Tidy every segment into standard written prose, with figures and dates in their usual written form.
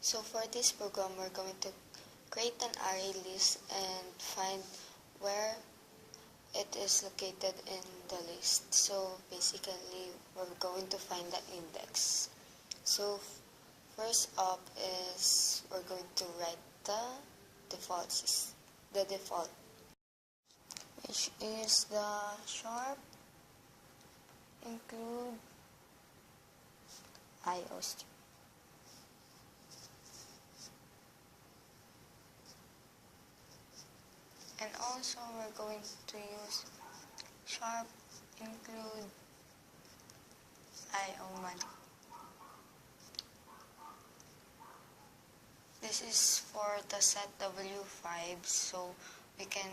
So for this program, we're going to create an array list and find where it is located in the list. So basically, we're going to find the index. So first up is we're going to write the default, which is the sharp include IOString. And also we're going to use sharp include IOMoney. This is for the set W5, so we can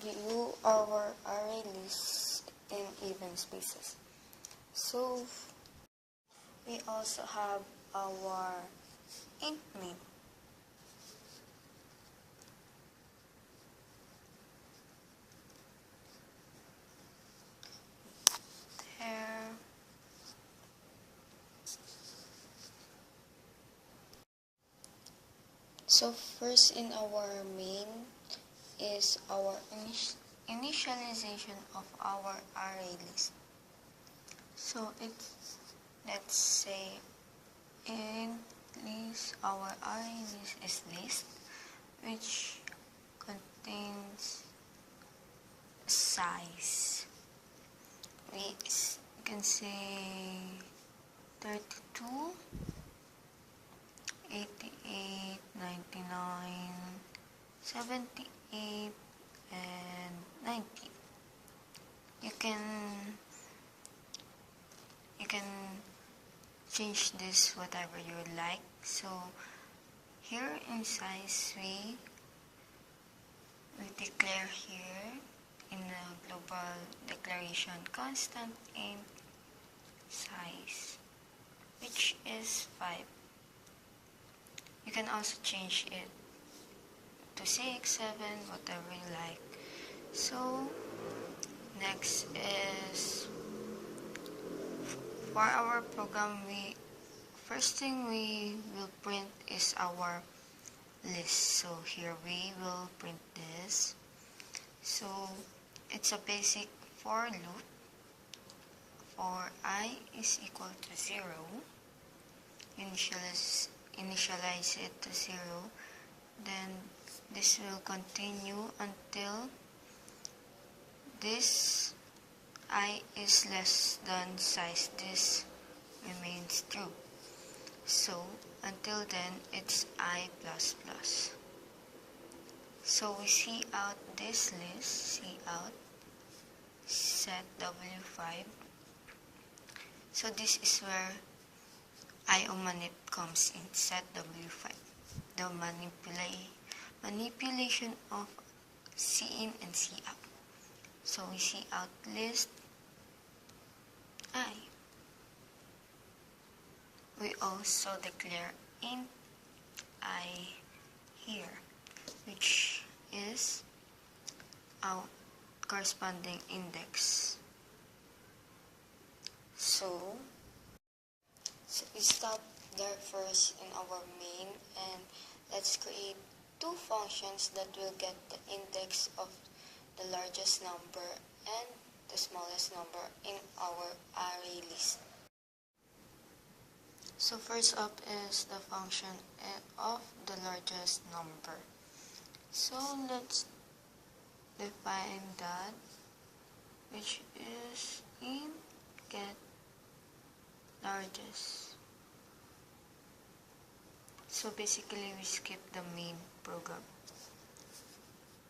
view our array list in even spaces. So we also have our int main. There. So first in our main is our initialization of our array list. So let's say in list, our array list is list, which contains size. We can say 32, 88, 99, 78, and 90. You can change this whatever you like. So here in size we declare here in the global declaration constant int size, which is 5. You can also change it to 6, 7, whatever you like. So next is for our program, first thing we will print is our list. So here we will print this. So it's a basic for loop. For I is equal to 0, initialize it to 0, then this will continue until this I is less than size. This remains true. So until then it's I++. So we see out this list, see out set W5. So this is where IOManip comes in, set W5. The manipulation of C in and C out. So we see out list I. We also declare int I here, which is our corresponding index. So we stop there first in our main, and let's create two functions that will get the index of the largest number and the smallest number in our array list. So first up is the function of the largest number. So let's define that, which is int get largest. So basically we skip the main program.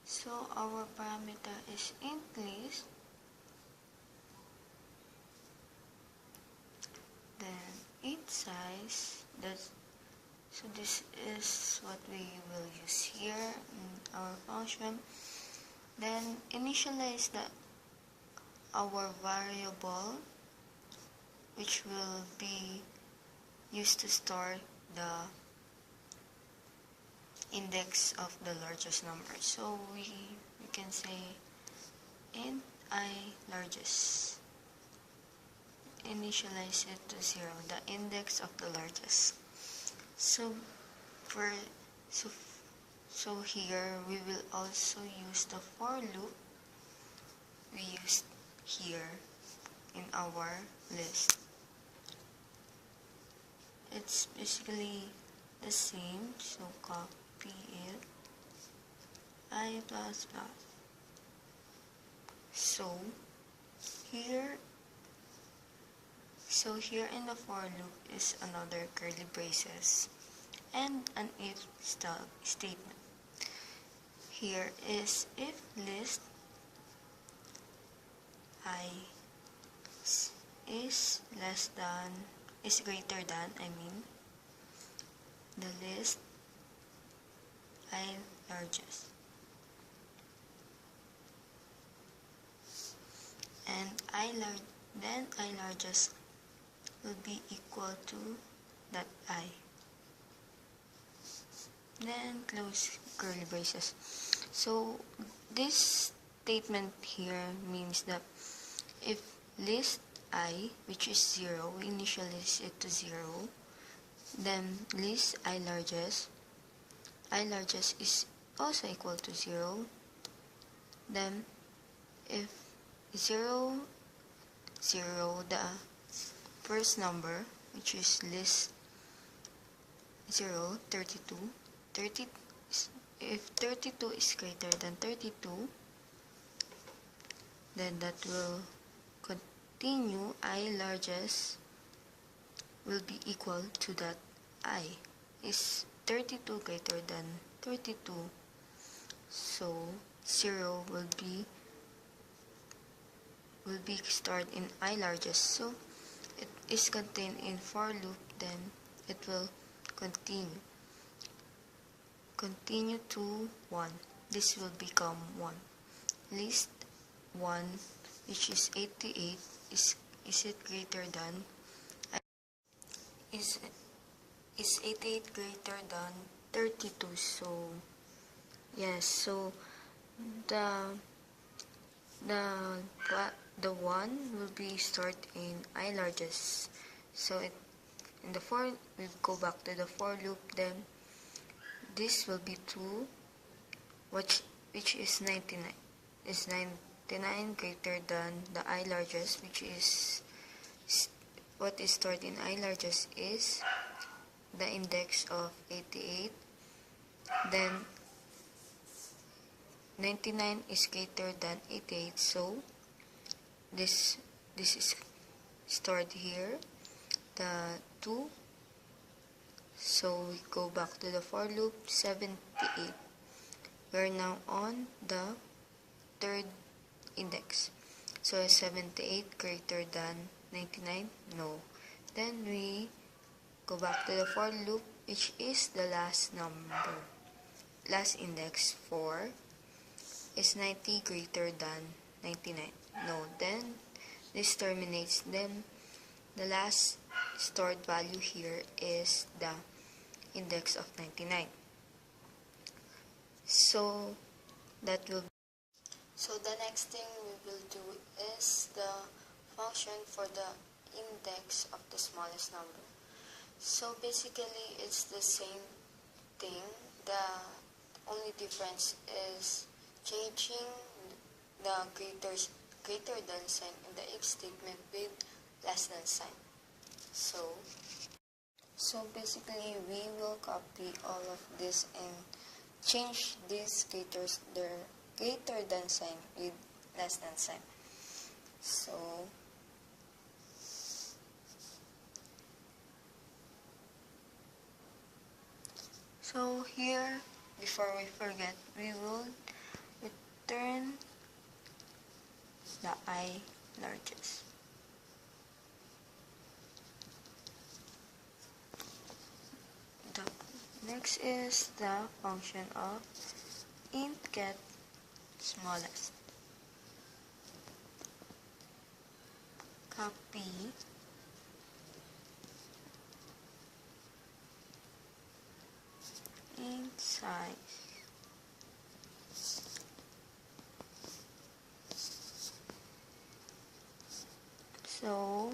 So our parameter is int list, then int size. So this is what we will use here in our function. Then initialize our variable, which will be used to store the index of the largest number. So we can say int I largest. In initialize it to 0, the index of the largest. So for so here we will also use the for loop we used here in our list. It's basically the same, so copy it, I plus plus. So here in the for loop is another curly braces and an if statement. Here is if list I is greater than, the list I largest. And then I largest will be equal to that I. Then close curly braces. So this statement here means that if list I, which is 0, we initialize it to 0, then list I largest is also equal to 0. Then if 0, 0, the first number, which is list 0, 32, if 32 is greater than 32, then that will continue, I largest will be equal to that I. Is 32 greater than 32? So 0 will be stored in I largest. So it is contained in for loop, then it will continue to 1. This will become 1. List 1, which is 88, is it greater than, is 88 greater than 32? So yes, so the 1 will be stored in I largest. So in the for, we go back to the for loop, then this will be 2, which is 99. Is 99 greater than the I largest, which is what is stored in I largest is the index of 88. Then 99 is greater than 88, so this is stored here, the 2. So we go back to the for loop, 78. We're now on the third index. So is 78 greater than 99? No. Then we go back to the for loop, which is the last index, 4. Is 90 greater than 99? No. Then this terminates. Then the last stored value here is the index of 99. So the next thing we will do is the function for the index of the smallest number. So basically it's the same thing. The only difference is changing the greater than sign in the if statement with less than sign. So basically we will copy all of this and change this greater than sign with less than sign. So here, before we forget, we will return the I largest. Next is the function of int get smallest. Copy int size. So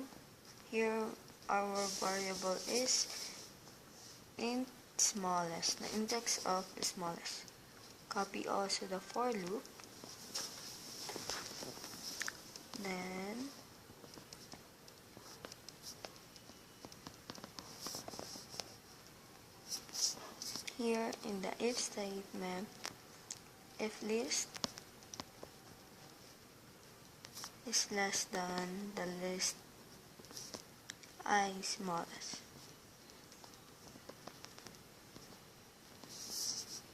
here our variable is int smallest, the index of the smallest. Copy also the for loop. Then here in the if statement, if list is less than the list I smallest,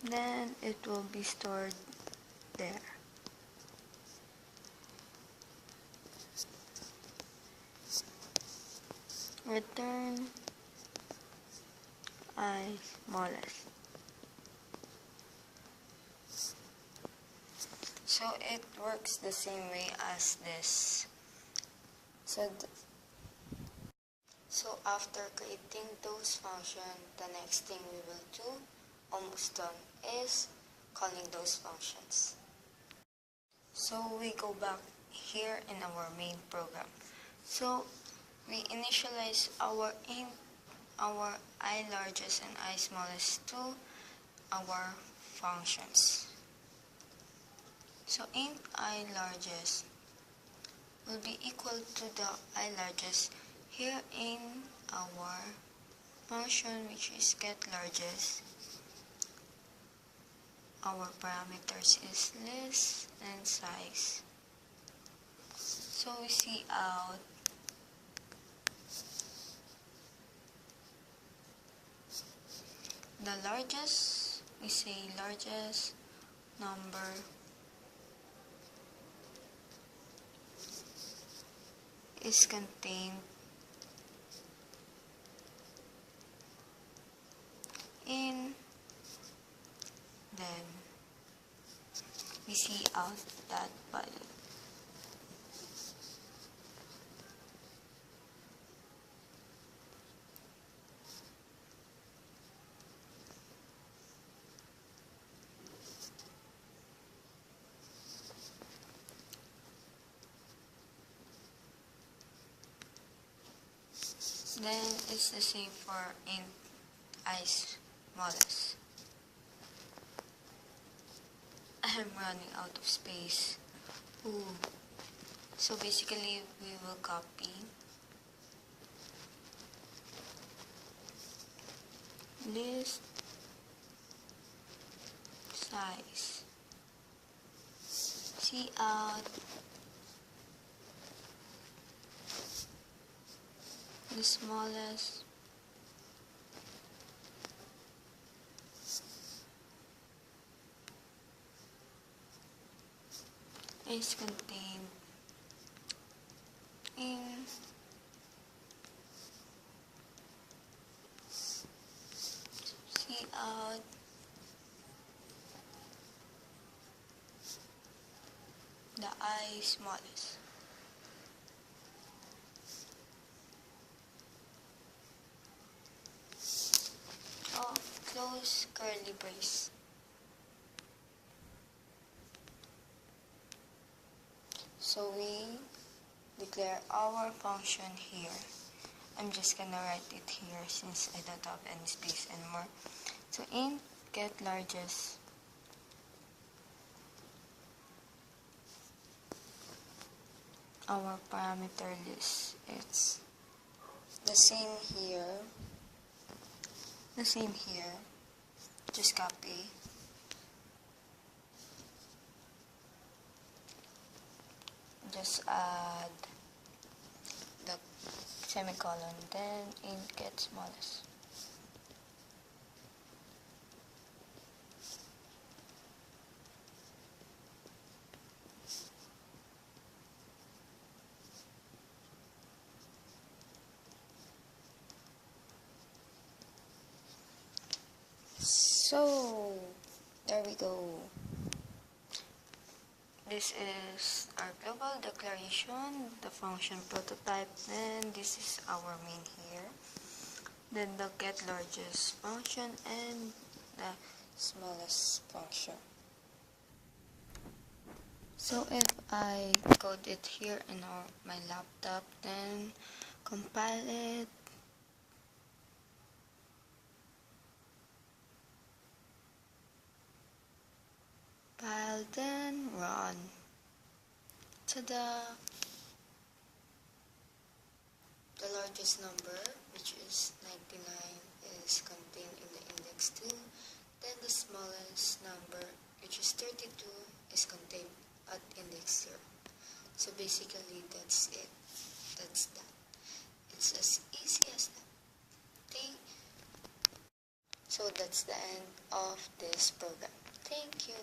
then it will be stored there. Return I smallest. So it works the same way as this. So after creating those functions, the next thing we will do, almost done, is calling those functions. So we go back here in our main program. So we initialize our I largest and I smallest to our functions. So int I largest will be equal to the I largest here in our function, which is get largest. Our parameters is list and size. So we see out the largest, we say largest number is contained in, then we see out that value. Then it's the same for int I smallest. I'm running out of space. Ooh. So basically we will copy list size, see out the smallest is contained in see out the I smallest. Oh, close curly brace. So we declare our function here. I'm just gonna write it here since I don't have any space anymore. So int get largest our parameter list. It's the same here. Just copy. Just add the semicolon, then int get smallest. So there we go. This is our global declaration, the function prototype, and this is our main here. Then the get largest function and the smallest function. So if I code it here in my laptop, then compile it, compile, then run. Ta-da! The largest number, which is 99, is contained in the index 2. Then the smallest number, which is 32, is contained at index 0. So basically, that's it. That's that. It's as easy as that. Okay? So that's the end of this program. Thank you.